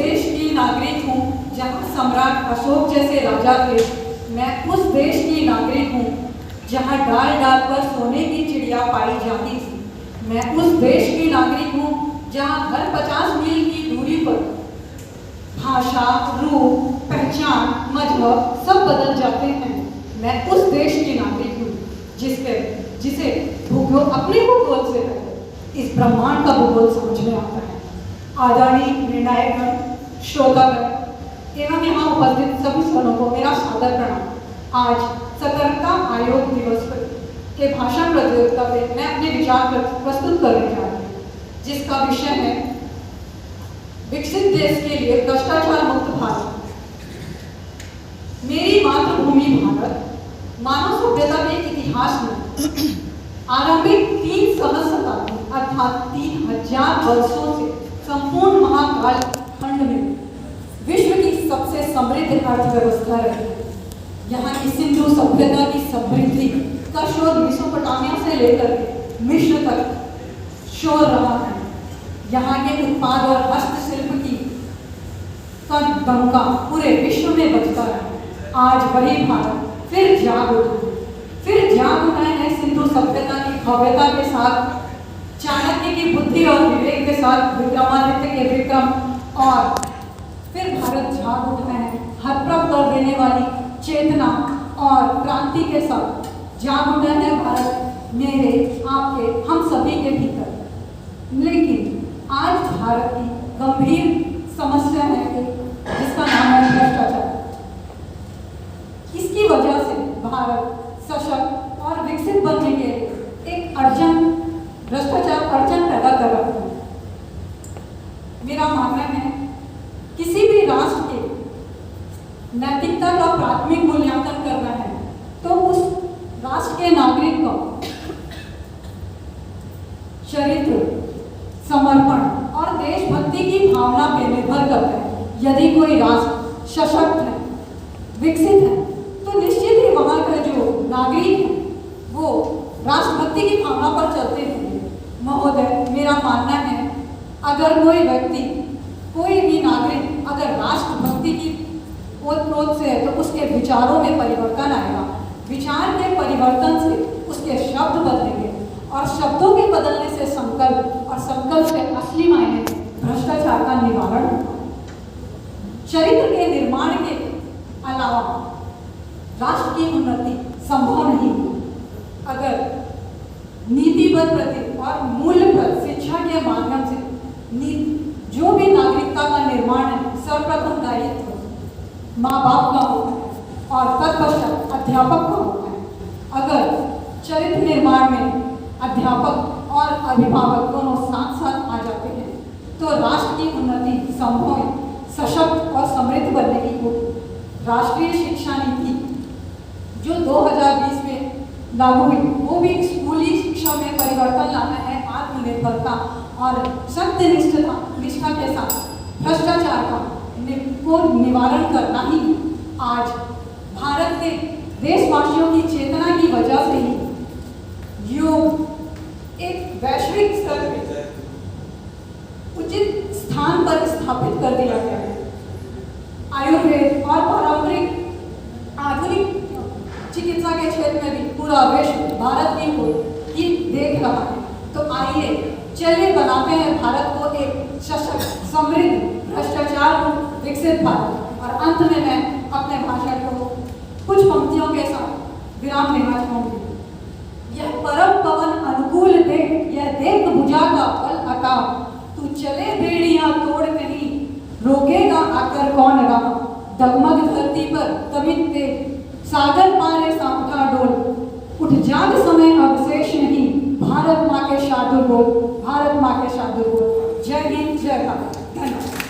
देश की नागरिक हूँ जहाँ सम्राट अशोक जैसे राजा थे। मैं उस देश की नागरिक हूँ जहाँ डाल डाल पर सोने की चिड़िया पाई जाती थी। मैं उस देश की नागरिक हूँ जहाँ हर 50 मील की दूरी पर भाषा, रूप, पहचान, मजहब सब बदल जाते हैं। मैं उस देश की नागरिक हूँ जिसे भूगोल अपने भूगोल से पहले इस ब्रह्मांड का भूगोल समझ में आता है। आदरणीय निर्णायकगण, श्रोतागण एवं यहाँ उपस्थित सभी जनों को मेरा सादर प्रणाम। आज सतर्कता आयोग दिवस पर के भाषण प्रतियोगिता में मैं अपने विचार प्रस्तुत करने जा रही हूँ, जिसका विषय है विकसित देश के लिए भ्रष्टाचार मुक्त भारत। मेरी मातृभूमि भारत मानव सभ्यता के इतिहास में आरंभिक 3 सहस्राब्दी अर्थात 3000 वर्षों से संपूर्ण महाकाल खंड में विश्व की सबसे समृद्ध अर्थव्यवस्था रही। यहाँ की सिंधु सभ्यता की समृद्धि का शोध मेसोपोटामिया से लेकर मिस्र तक शोध रहा है। यहाँ के उत्पाद और हस्तशिल्प की का डंका पूरे विश्व में बजता है। आज वही भारत फिर जाग उठा है सिंधु सभ्यता की भव्यता के साथ, चाणक्य की बुद्धि और विवेक के साथ, विक्रमादित्य के विक्रम, और फिर भारत जाग उठा है हतप्रभ कर देने वाली चेतना और क्रांति के साथ। जाग उठा है भारत मेरे, आपके, हम सभी के भीतर। लेकिन आज भारत की गंभीर समस्या है जिसका नाम है भ्रष्टाचार। इसकी वजह से भारत सशक्त और विकसित बनने के लिए एक भ्रष्टाचार अर्जन पैदा कर रहा है। मेरा मानना है किसी भी राष्ट्र के नैतिकता का प्राथमिक मूल्यांकन करना है तो उस राष्ट्र के नागरिक का चरित्र, समर्पण और देशभक्ति की भावना पर निर्भर करता है। यदि कोई राष्ट्र सशक्त है, विकसित है, तो निश्चित ही वहाँ का जो नागरिक है वो राष्ट्रभक्ति की भावना पर चलते होंगे। महोदय, मेरा मानना है अगर कोई व्यक्ति, कोई भी नागरिक अगर राष्ट्रभक्ति की ओत-प्रोत से है तो उसके विचारों में परिवर्तन आएगा। विचार के परिवर्तन से उसके शब्द बदलेंगे और शब्दों के बदलने से संकल्प, और संकल्प से असली मायने में भ्रष्टाचार का निवारण होगा। चरित्र के निर्माण के अलावा राष्ट्र की उन्नति संभव नहीं अगर नीतिबद्ध प्रति और मूल्यप्रद शिक्षा के माध्यम से जो भी नागरिकता का निर्माण है, सर्वप्रथम दायित्व माँ बाप का होता है और तत्पश्चात अध्यापक का होता है। अगर चरित्र निर्माण में अध्यापक और अभिभावक दोनों साथ साथ आ जाते हैं तो राष्ट्र की उन्नति संभव है, सशक्त और समृद्ध बनने की होगी। राष्ट्रीय शिक्षा नीति जो 2020 में लागू हुई वो भी स्कूली शिक्षा में परिवर्तन लाना है, आत्मनिर्भरता और सत्यनिष्ठा के साथ भ्रष्टाचार का निवारण करना ही। आज भारत के देशवासियों की चेतना की वजह से ही योग एक वैश्विक स्तर पर उचित स्थान पर स्थापित कर दिया गया है। आयुर्वेद और पारंपरिक आधुनिक चिकित्सा के क्षेत्र में भी पूरा विश्व भारत की देख रहा है। तो आइए चलिए बनाते हैं भारत को एक सशक्त, समृद्ध, भ्रष्टाचार विकसित भारत। और अंत में मैं अपने भाषण को कुछ पंक्तियों के साथ विराम देना चाहूंगी। यह परम पवन अनुकूल देख, यह देख भुजा का बल अका, तू चले बेड़ियां तोड़ कहीं, रोकेगा आकर कौन राह। डगमग धरती पर तमित ते सागर पारे सांखा डोल, उठ जाग समय अवशेष नहीं, भारत माँ के शादुर बोल, भारत माँ के शादुर बोल। जय हिंद, जय भारत। धन्यवाद।